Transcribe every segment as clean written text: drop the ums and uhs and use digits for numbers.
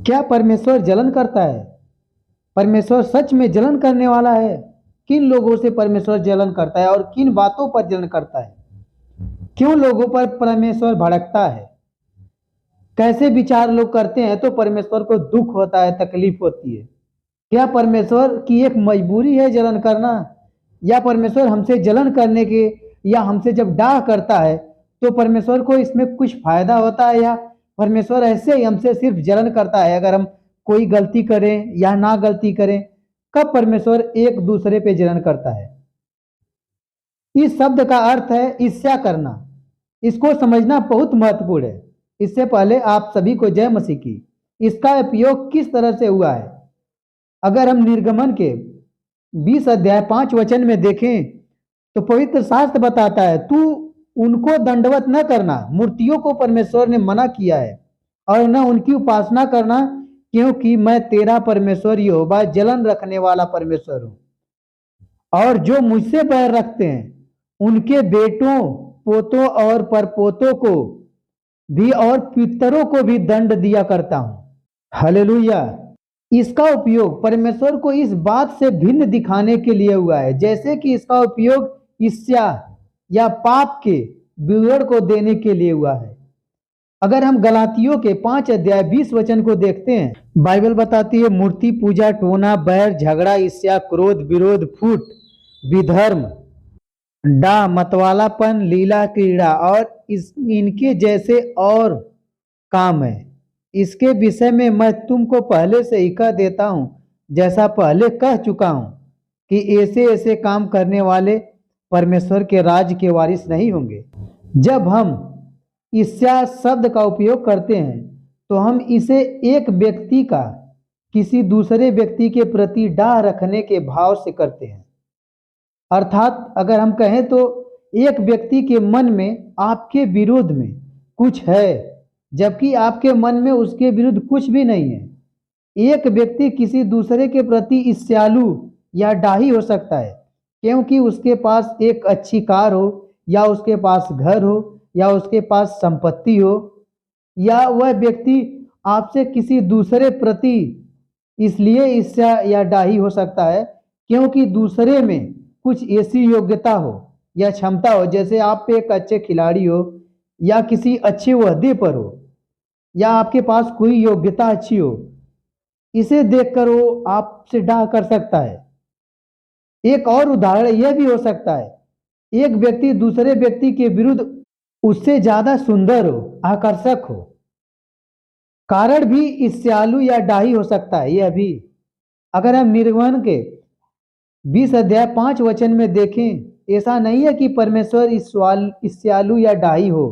क्या परमेश्वर जलन करता है? परमेश्वर सच में जलन करने वाला है? किन लोगों से परमेश्वर जलन करता है और किन बातों पर जलन करता है? क्यों लोगों पर परमेश्वर भड़कता है? कैसे विचार लोग करते हैं तो परमेश्वर को दुख होता है, तकलीफ होती है? क्या परमेश्वर की एक मजबूरी है जलन करना, या परमेश्वर हमसे जलन करने के, या हमसे जब डाह करता है तो परमेश्वर को इसमें कुछ फायदा होता है, या परमेश्वर ऐसे ही हमसे सिर्फ जलन करता है अगर हम कोई गलती करें या ना गलती करें? कब परमेश्वर एक दूसरे पे जलन करता है? इस शब्द का अर्थ है ईर्ष्या करना। इसको समझना बहुत महत्वपूर्ण है। इससे पहले आप सभी को जय मसीह की। इसका उपयोग किस तरह से हुआ है? अगर हम निर्गमन के 20 अध्याय 5 वचन में देखें तो पवित्र शास्त्र बताता है, तू उनको दंडवत न करना। मूर्तियों को परमेश्वर ने मना किया है, और न उनकी उपासना करना, क्योंकि मैं तेरा परमेश्वर यहोवा जलन रखने वाला परमेश्वर हूँ। और जो मुझसे बैर रखते हैं उनके बेटों, पोतों और परपोतों को भी और पितरों को भी दंड दिया करता हूँ। हालेलुया। इसका उपयोग परमेश्वर को इस बात से भिन्न दिखाने के लिए हुआ है, जैसे कि इसका उपयोग ईर्ष्या या पाप के विवरण को देने के लिए हुआ है। अगर हम गलातियों के 5 अध्याय 20 वचन को देखते हैं, बाइबल बताती है, मूर्ति पूजा, टोना, बैर, झगड़ा, ईर्ष्या, क्रोध, विरोध, फूट, विधर्म, डा, मतवालापन, लीला, क्रीड़ा और इनके जैसे और काम है। इसके विषय में मैं तुमको पहले से ही कह देता हूं, जैसा पहले कह चुका हूं, कि ऐसे ऐसे काम करने वाले परमेश्वर के राज के वारिस नहीं होंगे। जब हम ईर्ष्या शब्द का उपयोग करते हैं तो हम इसे एक व्यक्ति का किसी दूसरे व्यक्ति के प्रति डाह रखने के भाव से करते हैं। अर्थात अगर हम कहें तो एक व्यक्ति के मन में आपके विरोध में कुछ है, जबकि आपके मन में उसके विरुद्ध कुछ भी नहीं है। एक व्यक्ति किसी दूसरे के प्रति ईर्ष्यालु या डाही हो सकता है क्योंकि उसके पास एक अच्छी कार हो, या उसके पास घर हो, या उसके पास संपत्ति हो, या वह व्यक्ति आपसे किसी दूसरे प्रति इसलिए ईर्ष्या या डाही हो सकता है क्योंकि दूसरे में कुछ ऐसी योग्यता हो या क्षमता हो, जैसे आप एक अच्छे खिलाड़ी हो, या किसी अच्छे ओहदे पर हो, या आपके पास कोई योग्यता अच्छी हो। इसे देखकर वो आपसे डाह कर सकता है। एक और उदाहरण यह भी हो सकता है, एक व्यक्ति दूसरे व्यक्ति के विरुद्ध उससे ज्यादा सुंदर हो, आकर्षक हो, कारण भी ईर्ष्यालु या डाही हो सकता है। यह भी अगर हम निर्गमन के 20 अध्याय 5 वचन में देखें, ऐसा नहीं है कि परमेश्वर ईर्ष्यालु या डाही हो,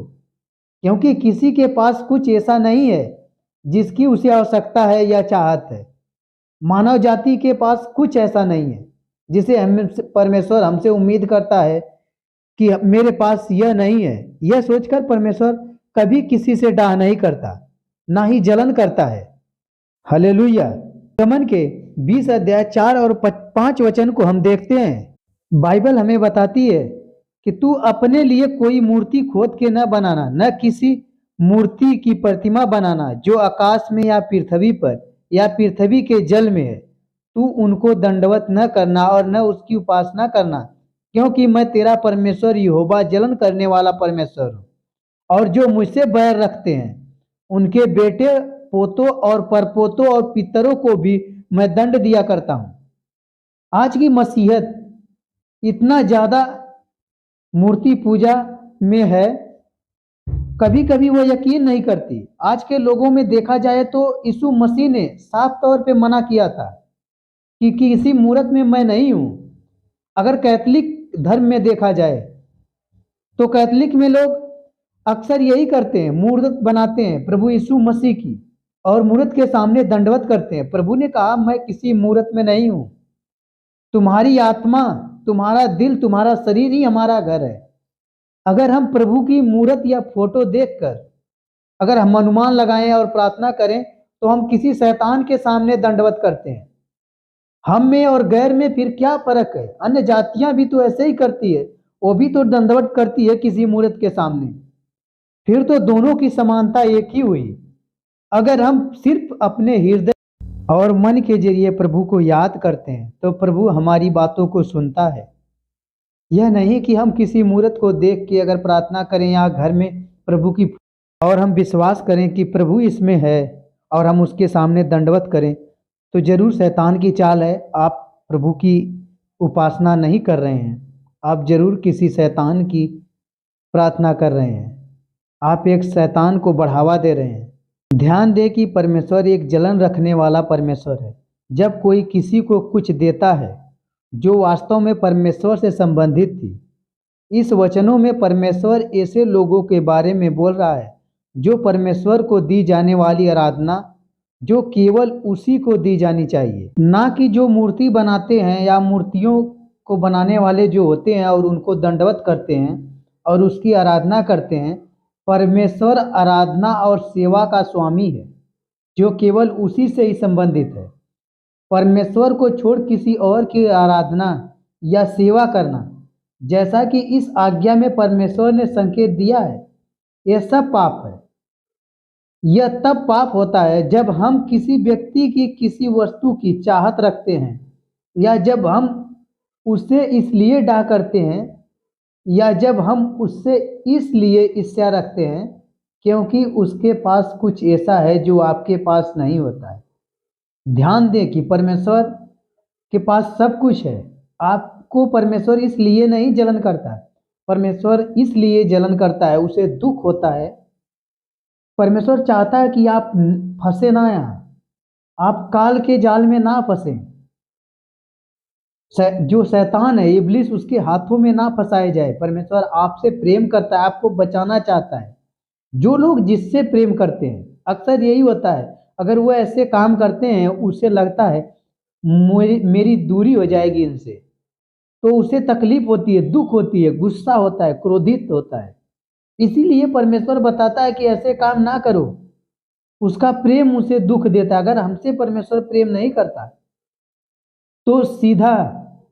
क्योंकि किसी के पास कुछ ऐसा नहीं है जिसकी उसे आवश्यकता है या चाहत है। मानव जाति के पास कुछ ऐसा नहीं है जिसे परमेश्वर हमसे उम्मीद करता है कि मेरे पास यह नहीं है। यह सोचकर परमेश्वर कभी किसी से डाह नहीं करता, ना ही जलन करता है। हालेलुया। गमन के 20 अध्याय 4 और 5 वचन को हम देखते हैं। बाइबल हमें बताती है कि तू अपने लिए कोई मूर्ति खोद के न बनाना, न किसी मूर्ति की प्रतिमा बनाना जो आकाश में या पृथ्वी पर या पृथ्वी के जल में है। तू उनको दंडवत न करना और न उसकी उपासना करना, क्योंकि मैं तेरा परमेश्वर यहोवा जलन करने वाला परमेश्वर हूँ। और जो मुझसे बैर रखते हैं उनके बेटे, पोतों और परपोतों और पितरों को भी मैं दंड दिया करता हूँ। आज की मसीहत इतना ज्यादा मूर्ति पूजा में है, कभी कभी वो यकीन नहीं करती। आज के लोगों में देखा जाए तो यीशु मसीह ने साफ तौर पे मना किया था कि किसी मूर्त में मैं नहीं हूं। अगर कैथोलिक धर्म में देखा जाए तो कैथोलिक में लोग अक्सर यही करते हैं, मूर्त बनाते हैं प्रभु यीशु मसीह की, और मूर्त के सामने दंडवत करते हैं। प्रभु ने कहा, मैं किसी मूर्त में नहीं हूं। तुम्हारी आत्मा, तुम्हारा दिल, तुम्हारा शरीर ही हमारा घर है। अगर हम प्रभु की मूर्त या फोटो देखकर अगर हम अनुमान लगाएं और प्रार्थना करें तो हम किसी शैतान के सामने दंडवत करते हैं। हम में और गैर में फिर क्या फर्क है? अन्य जातियां भी तो ऐसे ही करती है, वो भी तो दंडवत करती है किसी मूर्त के सामने। फिर तो दोनों की समानता एक ही हुई। अगर हम सिर्फ अपने हृदय और मन के जरिए प्रभु को याद करते हैं तो प्रभु हमारी बातों को सुनता है। यह नहीं कि हम किसी मूर्त को देख के अगर प्रार्थना करें या घर में प्रभु की और हम विश्वास करें कि प्रभु इसमें है और हम उसके सामने दंडवत करें, तो जरूर शैतान की चाल है। आप प्रभु की उपासना नहीं कर रहे हैं, आप जरूर किसी शैतान की प्रार्थना कर रहे हैं, आप एक शैतान को बढ़ावा दे रहे हैं। ध्यान दें कि परमेश्वर एक जलन रखने वाला परमेश्वर है। जब कोई किसी को कुछ देता है जो वास्तव में परमेश्वर से संबंधित थी, इस वचनों में परमेश्वर ऐसे लोगों के बारे में बोल रहा है जो परमेश्वर को दी जाने वाली आराधना जो केवल उसी को दी जानी चाहिए, ना कि जो मूर्ति बनाते हैं या मूर्तियों को बनाने वाले जो होते हैं और उनको दंडवत करते हैं और उसकी आराधना करते हैं। परमेश्वर आराधना और सेवा का स्वामी है जो केवल उसी से ही संबंधित है। परमेश्वर को छोड़ किसी और की आराधना या सेवा करना, जैसा कि इस आज्ञा में परमेश्वर ने संकेत दिया है, यह सब पाप है। यह तब पाप होता है जब हम किसी व्यक्ति की किसी वस्तु की चाहत रखते हैं या जब हम उससे इसलिए डाह करते हैं या जब हम उससे इसलिए ईर्ष्या रखते हैं क्योंकि उसके पास कुछ ऐसा है जो आपके पास नहीं होता है। ध्यान दें कि परमेश्वर के पास सब कुछ है। आपको परमेश्वर इसलिए नहीं जलन करता है, परमेश्वर इसलिए जलन करता है, उसे दुख होता है। परमेश्वर चाहता है कि आप फंसे ना, यहाँ आप काल के जाल में ना फंसे। जो शैतान है इब्लिस उसके हाथों में ना फंसाए जाए। परमेश्वर आपसे प्रेम करता है, आपको बचाना चाहता है। जो लोग जिससे प्रेम करते हैं अक्सर यही होता है, अगर वो ऐसे काम करते हैं उसे लगता है मेरी दूरी हो जाएगी इनसे, तो उसे तकलीफ होती है, दुख होती है, गुस्सा होता है, क्रोधित होता है। इसीलिए परमेश्वर बताता है कि ऐसे काम ना करो। उसका प्रेम उसे दुख देता है। अगर हमसे परमेश्वर प्रेम नहीं करता तो सीधा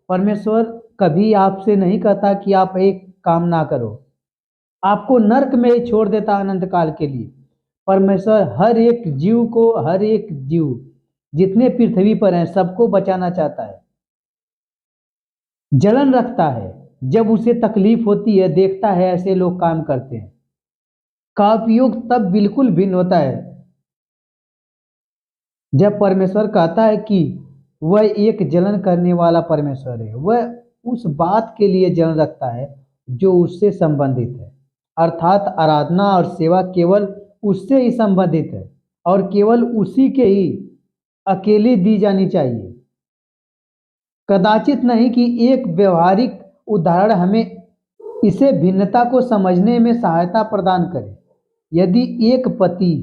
परमेश्वर कभी आपसे नहीं कहता कि आप एक काम ना करो, आपको नरक में ही छोड़ देता अनंत काल के लिए। परमेश्वर हर एक जीव जितने पृथ्वी पर हैं सबको बचाना चाहता है। जलन रखता है जब उसे तकलीफ होती है, देखता है ऐसे लोग काम करते हैं। का उपयोग तब बिल्कुल भिन्न होता है जब परमेश्वर कहता है कि वह एक जलन करने वाला परमेश्वर है। वह उस बात के लिए जलन रखता है जो उससे संबंधित है, अर्थात आराधना और सेवा केवल उससे ही संबंधित है और केवल उसी के ही अकेले दी जानी चाहिए। कदाचित नहीं कि एक व्यवहारिक उदाहरण हमें इसे भिन्नता को समझने में सहायता प्रदान करे। यदि एक पति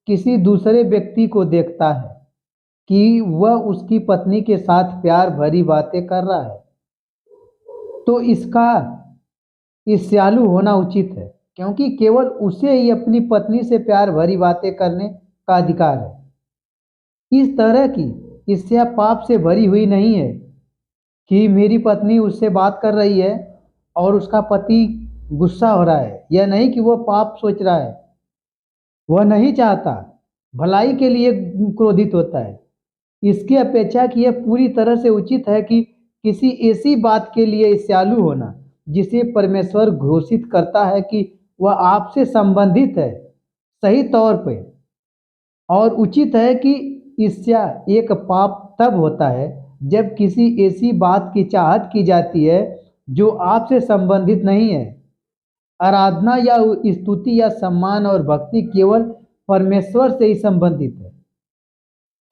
किसी दूसरे व्यक्ति को देखता है कि वह उसकी पत्नी के साथ प्यार भरी बातें कर रहा है, तो इसका ईर्ष्यालु होना उचित है, क्योंकि केवल उसे ही अपनी पत्नी से प्यार भरी बातें करने का अधिकार है। इस तरह की ईर्ष्या पाप से भरी हुई नहीं है कि मेरी पत्नी उससे बात कर रही है और उसका पति गुस्सा हो रहा है। यह नहीं कि वह पाप सोच रहा है, वह नहीं चाहता, भलाई के लिए क्रोधित होता है। इसकी अपेक्षा कि यह पूरी तरह से उचित है कि किसी ऐसी बात के लिए ईर्ष्यालु होना जिसे परमेश्वर घोषित करता है कि वह आपसे संबंधित है सही तौर पे। और उचित है कि ईर्ष्या एक पाप तब होता है जब किसी ऐसी बात की चाहत की जाती है जो आपसे संबंधित नहीं है। आराधना या स्तुति या सम्मान और भक्ति केवल परमेश्वर से ही संबंधित है।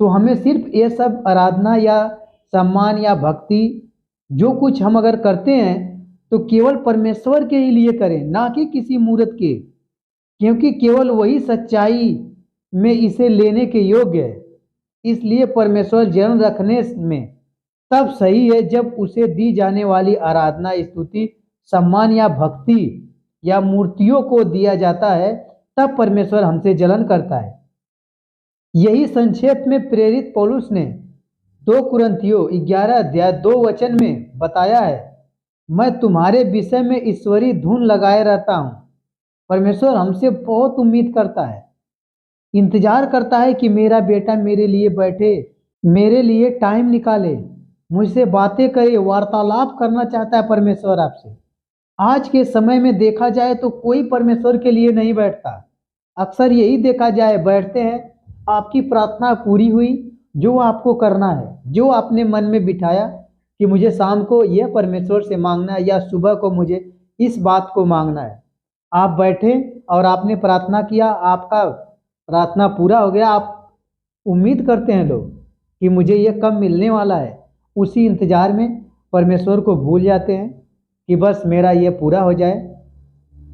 तो हमें सिर्फ ये सब आराधना या सम्मान या भक्ति जो कुछ हम अगर करते हैं तो केवल परमेश्वर के ही लिए करें, ना कि किसी मूर्त के, क्योंकि केवल वही सच्चाई में इसे लेने के योग्य है। इसलिए परमेश्वर जलन रखने में तब सही है जब उसे दी जाने वाली आराधना, स्तुति, सम्मान या भक्ति या मूर्तियों को दिया जाता है, तब परमेश्वर हमसे जलन करता है। यही संक्षेप में प्रेरित पौलुस ने 2 कुरिन्थियों 11 अध्याय 2 वचन में बताया है। मैं तुम्हारे विषय में ईश्वरीय धुन लगाए रहता हूँ। परमेश्वर हमसे बहुत उम्मीद करता है इंतजार करता है कि मेरा बेटा मेरे लिए बैठे, मेरे लिए टाइम निकाले, मुझसे बातें करे, वार्तालाप करना चाहता है परमेश्वर आपसे। आज के समय में देखा जाए तो कोई परमेश्वर के लिए नहीं बैठता। अक्सर यही देखा जाए, बैठते हैं, आपकी प्रार्थना पूरी हुई, जो आपको करना है, जो आपने मन में बिठाया कि मुझे शाम को यह परमेश्वर से मांगना है या सुबह को मुझे इस बात को मांगना है, आप बैठे और आपने प्रार्थना किया, आपका प्रार्थना पूरा हो गया। आप उम्मीद करते हैं लोग कि मुझे यह कब मिलने वाला है, उसी इंतजार में परमेश्वर को भूल जाते हैं कि बस मेरा ये पूरा हो जाए।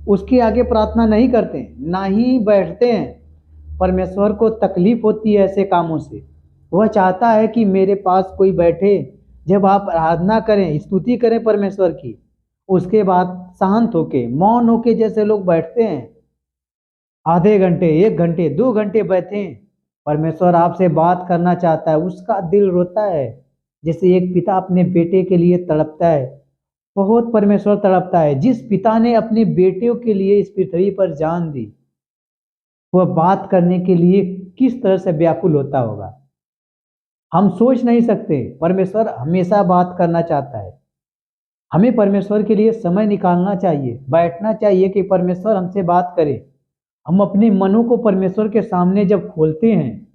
उसके आगे प्रार्थना नहीं करते, ना ही बैठते हैं। परमेश्वर को तकलीफ होती है ऐसे कामों से। वह चाहता है कि मेरे पास कोई बैठे। जब आप आराधना करें, स्तुति करें परमेश्वर की, उसके बाद शांत होके, मौन होके जैसे लोग बैठते हैं, आधे घंटे, 1 घंटे, 2 घंटे बैठे, परमेश्वर आपसे बात करना चाहता है। उसका दिल रोता है, जैसे एक पिता अपने बेटे के लिए तड़पता है। बहुत परमेश्वर तड़पता है। जिस पिता ने अपने बेटियों के लिए इस पृथ्वी पर जान दी, वह बात करने के लिए किस तरह से व्याकुल होता होगा, हम सोच नहीं सकते। परमेश्वर हमेशा बात करना चाहता है। हमें परमेश्वर के लिए समय निकालना चाहिए, बैठना चाहिए कि परमेश्वर हमसे बात करे। हम अपने मनों को परमेश्वर के सामने जब खोलते हैं,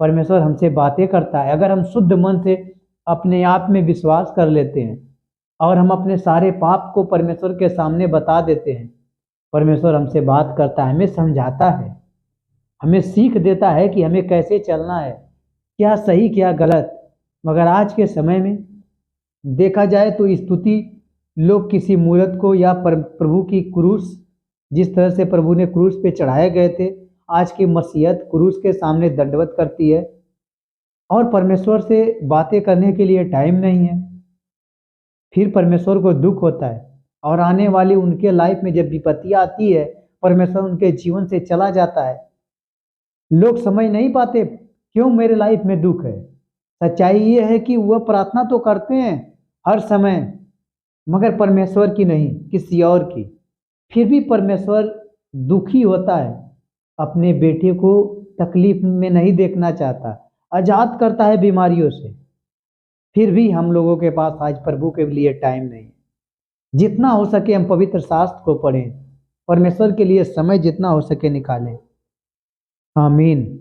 परमेश्वर हमसे बातें करता है। अगर हम शुद्ध मन से अपने आप में विश्वास कर लेते हैं और हम अपने सारे पाप को परमेश्वर के सामने बता देते हैं, परमेश्वर हमसे बात करता है, हमें समझाता है, हमें सीख देता है कि हमें कैसे चलना है, क्या सही क्या गलत। मगर आज के समय में देखा जाए तो स्तुति, लोग किसी मूर्त को या प्रभु की क्रूस, जिस तरह से प्रभु ने क्रूस पे चढ़ाए गए थे, आज की मसीहत क्रूस के सामने दंडवत करती है और परमेश्वर से बातें करने के लिए टाइम नहीं है। फिर परमेश्वर को दुख होता है और आने वाली उनके लाइफ में जब विपत्ति आती है, परमेश्वर उनके जीवन से चला जाता है। लोग समझ नहीं पाते क्यों मेरे लाइफ में दुख है। सच्चाई ये है कि वह प्रार्थना तो करते हैं हर समय, मगर परमेश्वर की नहीं, किसी और की। फिर भी परमेश्वर दुखी होता है, अपने बेटे को तकलीफ में नहीं देखना चाहता, आजाद करता है बीमारियों से। फिर भी हम लोगों के पास आज प्रभु के लिए टाइम नहीं है। जितना हो सके हम पवित्र शास्त्र को पढ़ें, परमेश्वर के लिए समय जितना हो सके निकालें। आमीन।